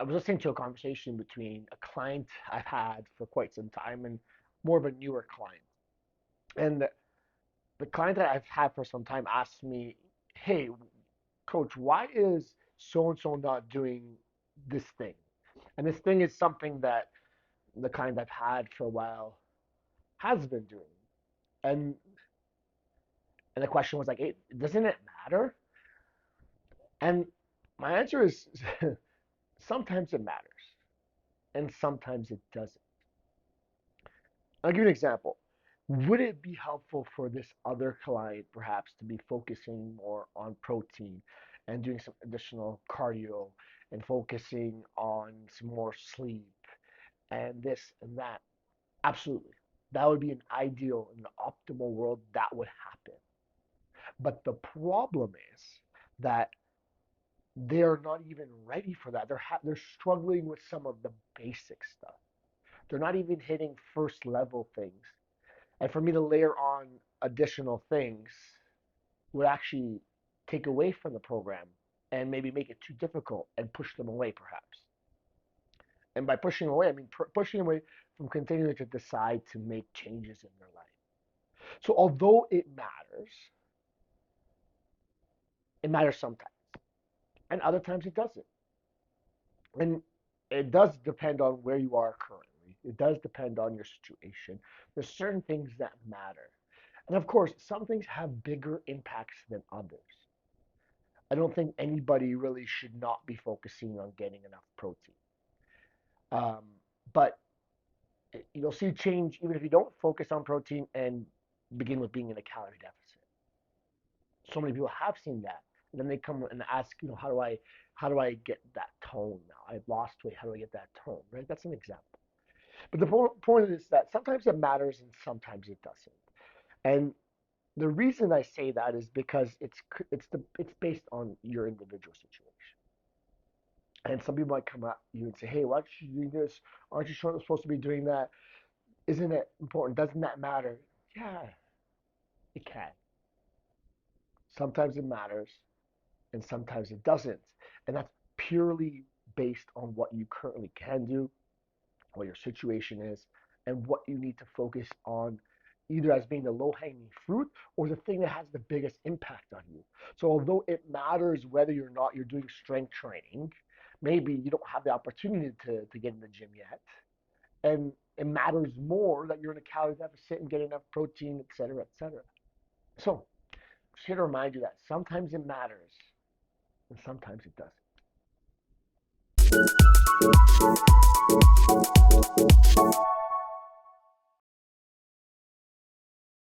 I was listening to a conversation between a client I've had for quite some time and more of a newer client. And the client that I've had for some time asked me, "Hey, coach, why is so and so not doing this thing?" And this thing is something that the client I've had for a while has been doing. And and the question was like, hey, doesn't it matter? And my answer is sometimes it matters and sometimes it doesn't. I'll give you an example. Would it be helpful for this other client perhaps to be focusing more on protein and doing some additional cardio and focusing on some more sleep and this and that? Absolutely. That would be an ideal, an optimal world that would happen. But the problem is that they're not even ready for that. They're struggling with some of the basic stuff. They're not even hitting first level things. And for me to layer on additional things would actually take away from the program and maybe make it too difficult and push them away, perhaps. And by pushing away, I mean pushing away from continuing to decide to make changes in their life. So although it matters sometimes, and other times it doesn't. And it does depend on where you are currently. It does depend on your situation. There's certain things that matter. And of course, some things have bigger impacts than others. I don't think anybody really should not be focusing on getting enough protein. Um, but you'll see change even if you don't focus on protein and begin with being in a calorie deficit. So many people have seen that. And then they come and ask, how do I get that tone now? I've lost weight. How do I get that tone? Right? That's an example. But the point is that sometimes it matters and sometimes it doesn't. And the reason I say that is because it's based on your individual situation. And some people might come at you and say, "Hey, why aren't you doing this? Aren't you supposed to be doing that? Isn't it important? Doesn't that matter?" Yeah, it can. Sometimes it matters, and sometimes it doesn't. And that's purely based on what you currently can do, what your situation is, and what you need to focus on, either as being the low hanging fruit or the thing that has the biggest impact on you. So, although it matters whether or not you're doing strength training, maybe you don't have the opportunity to get in the gym yet. And it matters more that you're in a calorie deficit and get enough protein, et cetera, et cetera. So, just here to remind you that sometimes it matters and sometimes it doesn't.